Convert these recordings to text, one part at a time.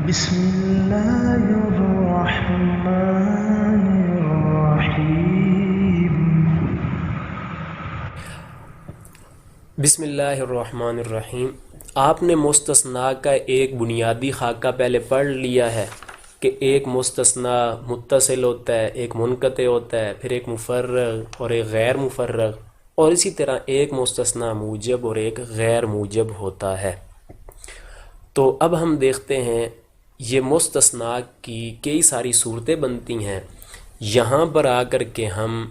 بسم اللہ الرحمن الرحیم۔ بسم اللہ الرحمن الرحیم۔ آپ نے مستثنیٰ کا ایک بنیادی خاکہ پہلے پڑھ لیا ہے کہ ایک مستثنیٰ متصل ہوتا ہے، ایک منقطع ہوتا ہے، پھر ایک مفرغ اور ایک غیر مفرغ، اور اسی طرح ایک مستثنیٰ موجب اور ایک غیر موجب ہوتا ہے۔ تو اب ہم دیکھتے ہیں یہ مستثنیٰ کی کئی ساری صورتیں بنتی ہیں۔ یہاں پر آ کر کے ہم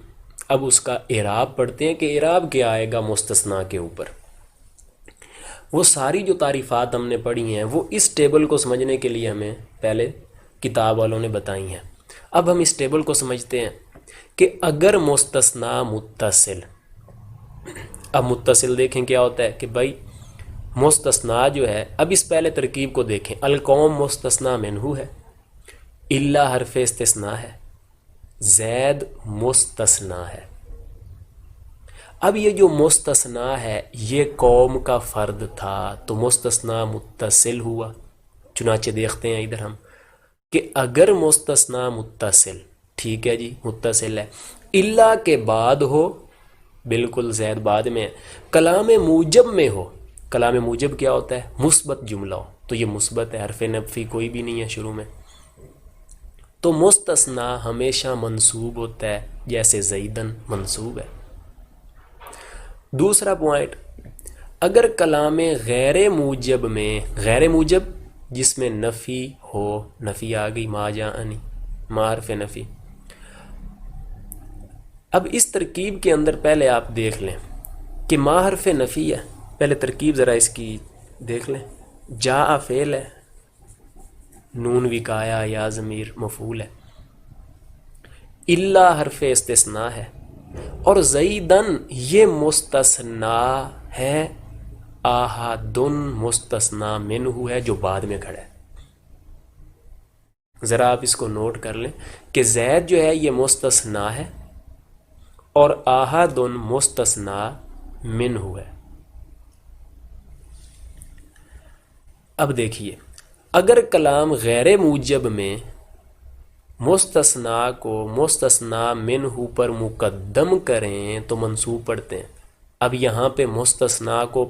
اب اس کا اعراب پڑھتے ہیں کہ اعراب کیا آئے گا مستثنیٰ کے اوپر۔ وہ ساری جو تعریفات ہم نے پڑھی ہیں وہ اس ٹیبل کو سمجھنے کے لیے ہمیں پہلے کتاب والوں نے بتائی ہیں۔ اب ہم اس ٹیبل کو سمجھتے ہیں کہ اگر مستثنیٰ متصل، اب متصل دیکھیں کیا ہوتا ہے کہ بھائی مستثنیٰ جو ہے، اب اس پہلے ترکیب کو دیکھیں، القوم مستثنیٰ منہ ہے، الا حرف استثناء ہے، زید مستثنیٰ ہے۔ اب یہ جو مستثنیٰ ہے یہ قوم کا فرد تھا تو مستثنیٰ متصل ہوا۔ چنانچہ دیکھتے ہیں ادھر ہم کہ اگر مستثنیٰ متصل، ٹھیک ہے جی متصل ہے، الا کے بعد ہو، بالکل زید بعد میں ہے، کلام موجب میں ہو، کلام موجب کیا ہوتا ہے؟ مثبت جملہ ہو، تو یہ مثبت ہے، حرف نفی کوئی بھی نہیں ہے شروع میں، تو مستثنیٰ ہمیشہ منصوب ہوتا ہے، جیسے زیدن منصوب ہے۔ دوسرا پوائنٹ، اگر کلام غیر موجب میں، غیر موجب جس میں نفی ہو، نفی آ گئی، ما جاءنی، ما حرف نفی۔ اب اس ترکیب کے اندر پہلے آپ دیکھ لیں کہ ما حرف نفی ہے، پہلے ترکیب ذرا اس کی دیکھ لیں۔ جاء فعل ہے، نون وقایا یا ضمیر مفعول ہے، الا حرف استثناء ہے، اور زیدن یہ مستثنیٰ ہے، احدن مستثنیٰ منہ ہے جو بعد میں کھڑا ہے۔ ذرا آپ اس کو نوٹ کر لیں کہ زید جو ہے یہ مستثنیٰ ہے اور احدن مستثنیٰ منہ ہے۔ اب دیکھیے، اگر کلام غیر موجب میں مستثنیٰ کو مستثنیٰ منہ پر مقدم کریں تو منصوب پڑھتے ہیں۔ اب یہاں پہ مستثنیٰ کو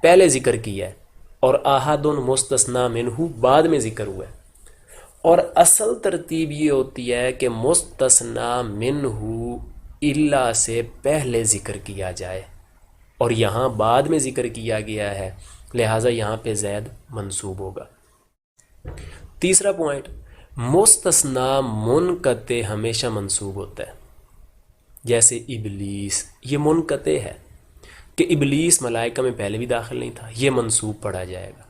پہلے ذکر کیا ہے اور احدن مستثنیٰ منہ بعد میں ذکر ہوا ہے، اور اصل ترتیب یہ ہوتی ہے کہ مستثنیٰ منہ الا سے پہلے ذکر کیا جائے، اور یہاں بعد میں ذکر کیا گیا ہے، لہٰذا یہاں پہ زید منصوب ہوگا۔ تیسرا پوائنٹ، مستثنیٰ منقطع ہمیشہ منصوب ہوتا ہے، جیسے ابلیس، یہ منقطع ہے کہ ابلیس ملائکہ میں پہلے بھی داخل نہیں تھا، یہ منصوب پڑھا جائے گا۔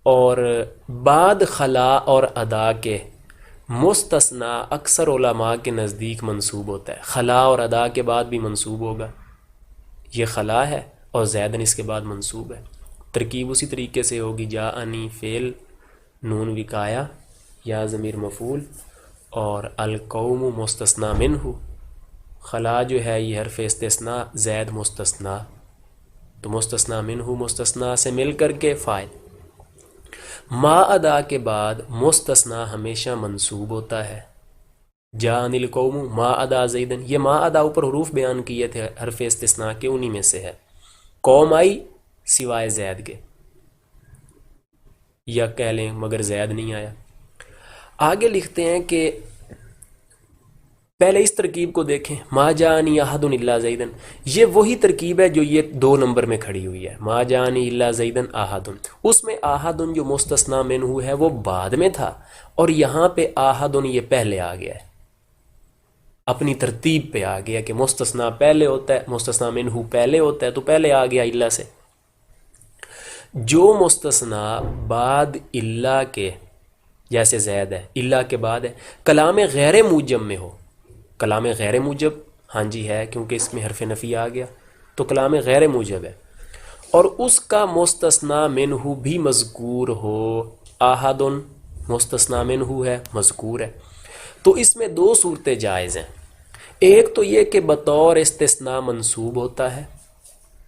اور بعد خلا اور ادا کے مستثنیٰ اکثر علماء کے نزدیک منصوب ہوتا ہے، خلا اور ادا کے بعد بھی منصوب ہوگا، یہ خلا ہے اور زیدن اس کے بعد منصوب ہے۔ ترکیب اسی طریقے سے ہوگی، جاءنی فعل، نون وقایا یا ضمیر مفعول، اور القوم مستثنیٰ منہ، خلا جو ہے یہ حرف استثناء، زید مستثنیٰ، تو مستثنیٰ منہ مستثنیٰ سے مل کر کے فاعل۔ ما ادا کے بعد مستثنیٰ ہمیشہ منصوب ہوتا ہے، جاءنی القوم ما ادا زیدن، یہ ما ادا اوپر حروف بیان کیے تھے حرف استثناء کے، انہی میں سے ہے۔ قوم آئی سوائے زید کے، یا کہہ لیں مگر زید نہیں آیا۔ آگے لکھتے ہیں کہ پہلے اس ترکیب کو دیکھیں، ما جاءنی احد الا زیدن، یہ وہی ترکیب ہے جو یہ 2 نمبر میں کھڑی ہوئی ہے، ما جاءنی الا زیدن احد، اس میں احد جو مستثنیٰ منہ ہے وہ بعد میں تھا، اور یہاں پہ احد یہ پہلے آ گیا ہے، اپنی ترتیب پہ آ گیا کہ مستثنیٰ پہلے ہوتا ہے، مستثنیٰ منہ پہلے ہوتا ہے، تو پہلے آ گیا الا سے۔ جو مستثنیٰ بعد الا کے، جیسے زید ہے الا کے بعد ہے، کلام غیر موجب میں ہو، کلام غیر موجب ہاں جی ہے کیونکہ اس میں حرف نفی آ گیا، تو کلام غیر موجب ہے، اور اس کا مستثنیٰ منہ بھی مذکور ہو، احدن مستثنیٰ منہ ہے، مذکور ہے، تو اس میں 2 صورتیں جائز ہیں۔ ایک تو یہ کہ بطور استثناء منصوب ہوتا ہے،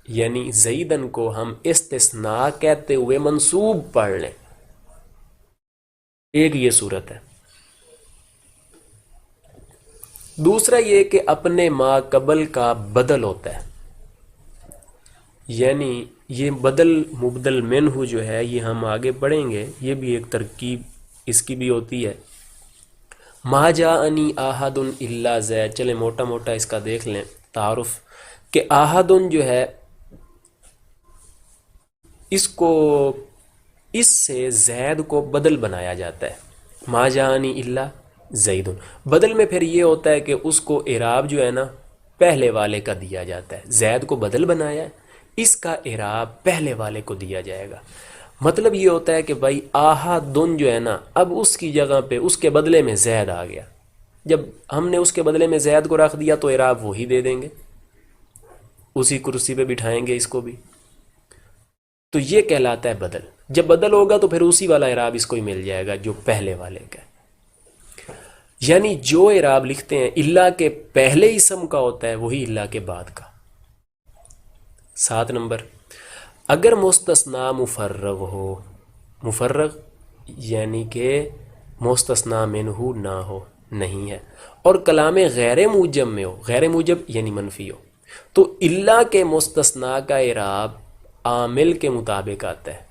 یعنی زیدن کو ہم استثناء کہتے ہوئے منصوب پڑھ لیں، ایک یہ صورت ہے۔ دوسرا یہ کہ اپنے ما قبل کا بدل ہوتا ہے، یعنی یہ بدل مبدل منہ جو ہے یہ ہم آگے پڑھیں گے، یہ بھی ایک ترکیب اس کی بھی ہوتی ہے۔ ما جاءنی احد الا زید، چلیں موٹا موٹا اس کا دیکھ لیں تعارف، کہ احد جو ہے اس کو اس سے زید کو بدل بنایا جاتا ہے، ما جاءنی الا زید، بدل میں پھر یہ ہوتا ہے کہ اس کو اعراب جو ہے نا پہلے والے کا دیا جاتا ہے، زید کو بدل بنایا ہے، اس کا اعراب پہلے والے کو دیا جائے گا۔ مطلب یہ ہوتا ہے کہ بھائی احدن جو ہے نا اب اس کی جگہ پہ اس کے بدلے میں زید آ گیا، جب ہم نے اس کے بدلے میں زید کو رکھ دیا تو اعراب وہی دے دیں گے، اسی کرسی پہ بٹھائیں گے اس کو بھی، تو یہ کہلاتا ہے بدل۔ جب بدل ہوگا تو پھر اسی والا اعراب اس کو ہی مل جائے گا جو پہلے والے کا ہے، یعنی جو اعراب لکھتے ہیں اللہ کے پہلے اسم کا ہوتا ہے وہی اللہ کے بعد کا۔ 7 نمبر، اگر مستثنی مفرغ ہو، مفرغ یعنی کہ مستثنی منہ نہ ہو، نہیں ہے، اور کلام غیر موجب میں ہو، غیر موجب یعنی منفی ہو، تو اللہ کے مستثنی کا اعراب عامل کے مطابق آتا ہے،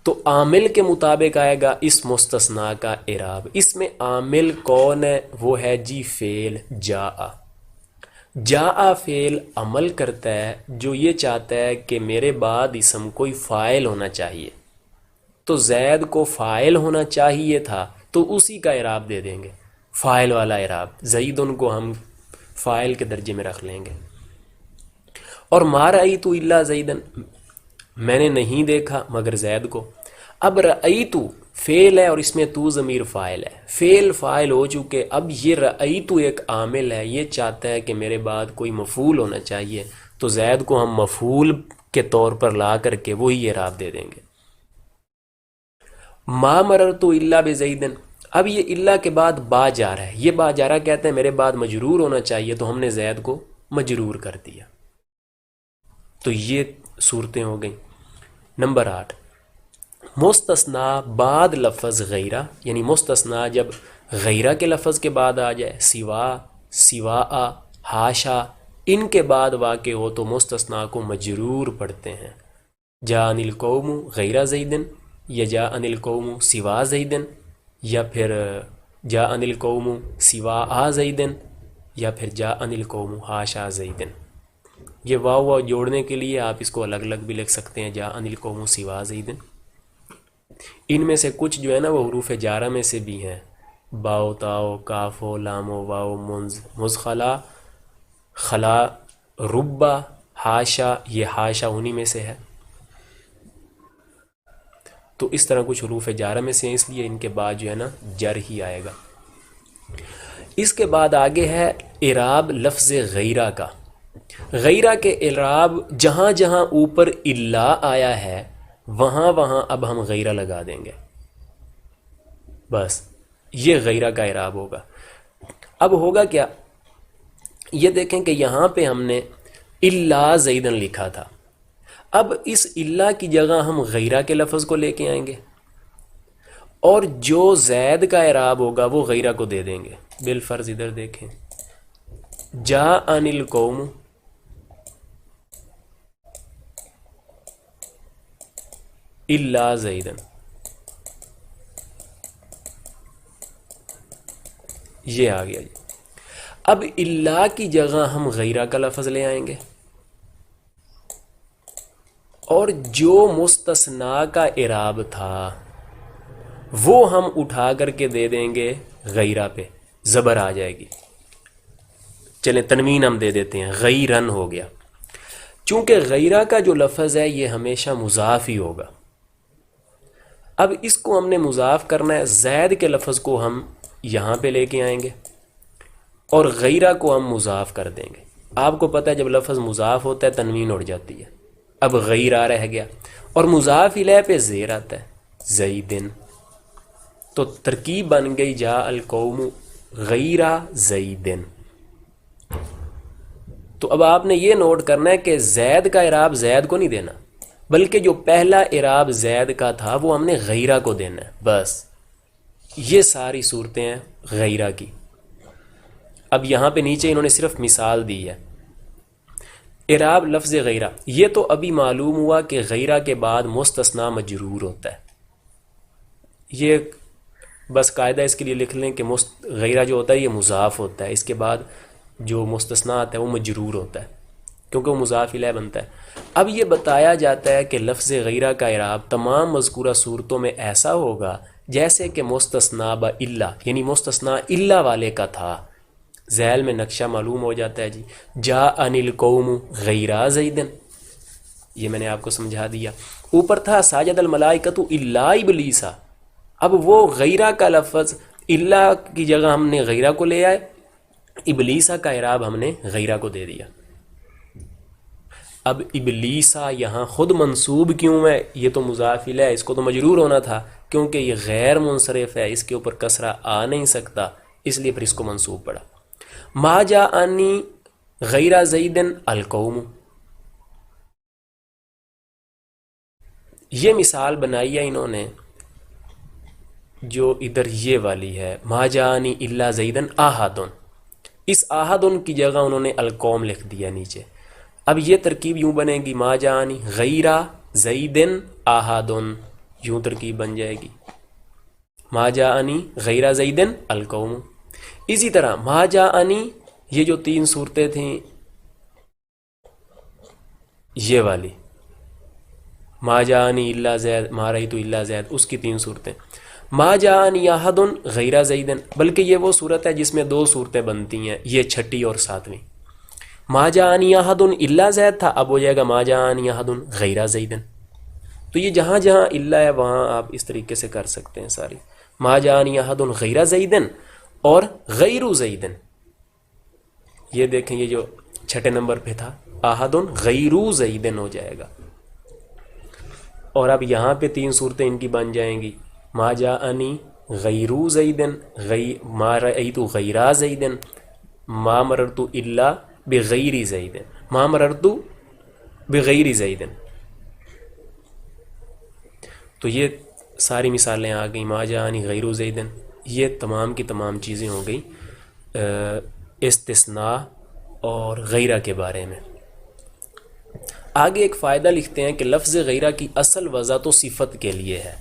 تو عامل کے مطابق آئے گا اس مستثنی کا اعراب۔ اس میں عامل کون ہے؟ وہ ہے جی فعل جاء۔ جاء فعل عمل کرتا ہے جو یہ چاہتا ہے کہ میرے بعد اسم کوئی فاعل ہونا چاہیے، تو زید کو فاعل ہونا چاہیے تھا تو اسی کا اعراب دے دیں گے، فاعل والا اعراب، زیدن کو ہم فاعل کے درجے میں رکھ لیں گے۔ اور ما رأیت الا زیدن، میں نے نہیں دیکھا مگر زید کو۔ اب رأیت فعل ہے اور اس میں تو ضمیر فاعل ہے، فعل فاعل ہو چکے، اب یہ رأیت ایک عامل ہے، یہ چاہتا ہے کہ میرے بعد کوئی مفعول ہونا چاہیے، تو زید کو ہم مفعول کے طور پر لا کر کے وہی اعراب دے دیں گے۔ ما مررت الا بزیدن، اب یہ اللہ کے بعد با جا رہا ہے، یہ با جا رہا کہتے ہیں میرے بعد مجرور ہونا چاہیے، تو ہم نے زید کو مجرور کر دیا، تو یہ صورتیں ہو گئیں۔ نمبر 8، مستثنی بعد لفظ غیرہ، یعنی مستثنی جب غیرہ کے لفظ کے بعد آ جائے، سوا، سواء، حاشا، ان کے بعد واقع ہو تو مستثنی کو مجرور پڑھتے ہیں۔ جاءنی القوم غیرہ زیدن، یا جاءنی القوم سوا زیدن، یا پھر جاءنی القوم سواء زیدن، یا پھر جاءنی القوم حاشا زیدن۔ یہ واو جوڑنے کے لیے آپ اس کو الگ الگ بھی لکھ سکتے ہیں، جاءنی القوم سوا زیدن۔ ان میں سے کچھ جو ہے نا وہ حروف جارہ میں سے بھی ہیں، باؤ تاؤ کافو لامو واو منز مزخلا خلا ربا حاشا، یہ حاشا انہی میں سے ہے، تو اس طرح کچھ حروف جارہ میں سے ہیں، اس لیے ان کے بعد جو ہے نا جر ہی آئے گا۔ اس کے بعد آگے ہے اعراب لفظ غیرہ کا۔ غیرہ کے اعراب جہاں جہاں اوپر الا آیا ہے وہاں وہاں اب ہم غیرہ لگا دیں گے، بس یہ غیرہ کا اعراب ہوگا۔ اب ہوگا کیا، یہ دیکھیں کہ یہاں پہ ہم نے الا زیدن لکھا تھا، اب اس الا کی جگہ ہم غیرہ کے لفظ کو لے کے آئیں گے، اور جو زید کا اعراب ہوگا وہ غیرہ کو دے دیں گے۔ بالفرض ادھر دیکھیں، جاءنی القوم الا زیدن، یہ آ گیا جی۔ اب الا کی جگہ ہم غیرہ کا لفظ لے آئیں گے، اور جو مستثنی کا اعراب تھا وہ ہم اٹھا کر کے دے دیں گے غیرہ پہ، زبر آ جائے گی، چلیں تنوین ہم دے دیتے ہیں، غیرن ہو گیا۔ چونکہ غیرہ کا جو لفظ ہے یہ ہمیشہ مضاف ہی ہوگا، اب اس کو ہم نے مضاف کرنا ہے، زید کے لفظ کو ہم یہاں پہ لے کے آئیں گے اور غیرہ کو ہم مضاف کر دیں گے۔ آپ کو پتہ ہے جب لفظ مضاف ہوتا ہے تنوین اڑ جاتی ہے، اب غیرہ رہ گیا، اور مضاف الیہ پہ زیر آتا ہے زیدن، تو ترکیب بن گئی جاء القوم غیرہ زیدن۔ تو اب آپ نے یہ نوٹ کرنا ہے کہ زید کا اعراب زید کو نہیں دینا، بلکہ جو پہلا اعراب زید کا تھا وہ ہم نے غیرہ کو دینا ہے، بس یہ ساری صورتیں ہیں غیرہ کی۔ اب یہاں پہ نیچے انہوں نے صرف مثال دی ہے۔ اعراب لفظ غیرہ، یہ تو ابھی معلوم ہوا کہ غیرہ کے بعد مستثنی مجرور ہوتا ہے، یہ بس قاعدہ اس کے لیے لکھ لیں کہ غیرہ جو ہوتا ہے یہ مضاف ہوتا ہے، اس کے بعد جو مستثنی آتا ہے وہ مجرور ہوتا ہے کیونکہ وہ مضاف الیہ بنتا ہے۔ اب یہ بتایا جاتا ہے کہ لفظ غیرہ کا اعراب تمام مذکورہ صورتوں میں ایسا ہوگا جیسے کہ مستثنی الا، یعنی مستثنی الا والے کا تھا۔ ذیل میں نقشہ معلوم ہو جاتا ہے جی، جاءنی القوم غیرا زیدن، یہ میں نے آپ کو سمجھا دیا۔ اوپر تھا ساجد الملائکۃ الا ابلیسا، اب وہ غیرہ کا لفظ الا کی جگہ ہم نے غیرہ کو لے آئے، ابلیسا کا اعراب ہم نے غیرہ کو دے دیا۔ اب ابلیسا یہاں خود منصوب کیوں ہے؟ یہ تو مضاف الیہ ہے، اس کو تو مجرور ہونا تھا، کیونکہ یہ غیر منصرف ہے، اس کے اوپر کسرہ آ نہیں سکتا، اس لیے پھر اس کو منصوب پڑا۔ ما جاءنی غیر زیدن القوم، یہ مثال بنائی ہے انہوں نے جو ادھر یہ والی ہے، ما جاءنی الا زیدن احدن، اس احدن کی جگہ انہوں نے القوم لکھ دیا نیچے۔ اب یہ ترکیب یوں بنے گی، ما جاءنی غیر زیدن احدن، یوں ترکیب بن جائے گی، ما جاءنی غیر زیدن القوم۔ اسی طرح ما جاءنی، یہ جو تین صورتیں تھیں یہ والی، ما جاءنی الا زید، ما رأیت الا زید، اس کی تین صورتیں، ما جاءنی احد غیر زیدن، بلکہ یہ وہ صورت ہے جس میں دو صورتیں بنتی ہیں، یہ چھٹی اور ساتویں۔ ما جاءنی احد الا زید تھا، اب ہو جائے گا ما جاءنی احد غیر زیدن۔ تو یہ جہاں جہاں الا ہے وہاں آپ اس طریقے سے کر سکتے ہیں ساری، ما جاءنی احد غیر زیدن اور غیر زیدن، یہ دیکھیں یہ جو چھٹے نمبر پہ تھا احد غیر زیدن ہو جائے گا۔ اور اب یہاں پہ تین صورتیں ان کی بن جائیں گی، ما جاءنی غیر زیدن، ما رأیت غیر زیدن، ما مررت الا بغیر زیدن، ما مررت بغیر زیدن۔ تو یہ ساری مثالیں آ گئیں، ما جاءنی غیر زیدن، یہ تمام کی تمام چیزیں ہو گئی استثناء اور غیرہ کے بارے میں۔ آگے ایک فائدہ لکھتے ہیں کہ لفظ غیرہ کی اصل وضع تو صفت کے لیے ہے،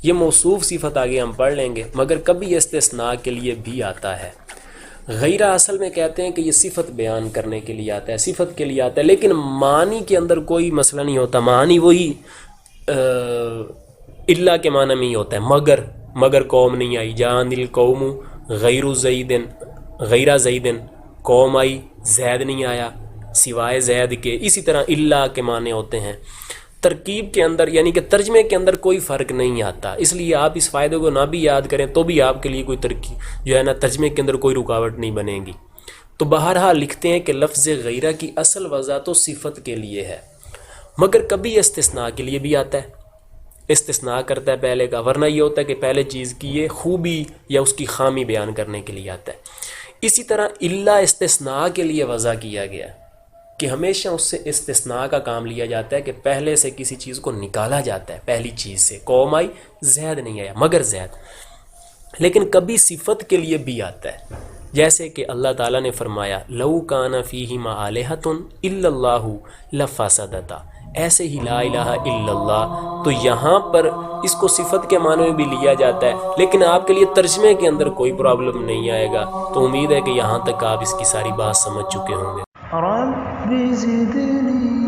یہ موصوف صفت آگے ہم پڑھ لیں گے، مگر کبھی استثناء کے لیے بھی آتا ہے۔ غیرہ اصل میں کہتے ہیں کہ یہ صفت بیان کرنے کے لیے آتا ہے، صفت کے لیے آتا ہے، لیکن معنی کے اندر کوئی مسئلہ نہیں ہوتا، معنی وہی الا کے معنی میں ہی ہوتا ہے، مگر قوم نہیں آئی، جاءنی القوم غیر زیدن، غیر زیدن، قوم آئی، زید نہیں آیا سوائے زید کے۔ اسی طرح الا کے معنی ہوتے ہیں، ترکیب کے اندر یعنی کہ ترجمے کے اندر کوئی فرق نہیں آتا، اس لیے آپ اس فائدے کو نہ بھی یاد کریں تو بھی آپ کے لیے کوئی ترکیب جو ہے نا ترجمے کے اندر کوئی رکاوٹ نہیں بنے گی۔ تو بہرحال لکھتے ہیں کہ لفظ غیرہ کی اصل وضع تو صفت کے لیے ہے، مگر کبھی استثناء کے لیے بھی آتا ہے، استثناء کرتا ہے پہلے کا، ورنہ یہ ہوتا ہے کہ پہلے چیز کی یہ خوبی یا اس کی خامی بیان کرنے کے لیے آتا ہے۔ اسی طرح الا استثناء کے لیے وضع کیا گیا کہ ہمیشہ اس سے استثناء کا کام لیا جاتا ہے کہ پہلے سے کسی چیز کو نکالا جاتا ہے، پہلی چیز سے، قوم آئی زید نہیں آیا مگر زید، لیکن کبھی صفت کے لیے بھی آتا ہے، جیسے کہ اللہ تعالیٰ نے فرمایا لو کان فیہما آلہۃ الا اللہ لفسدتا، ایسے ہی لا الہ الا اللہ، تو یہاں پر اس کو صفت کے معنی میں بھی لیا جاتا ہے، لیکن آپ کے لیے ترجمے کے اندر کوئی پرابلم نہیں آئے گا، تو امید ہے کہ یہاں تک آپ اس کی ساری بات سمجھ چکے ہوں گے۔ رب زدنی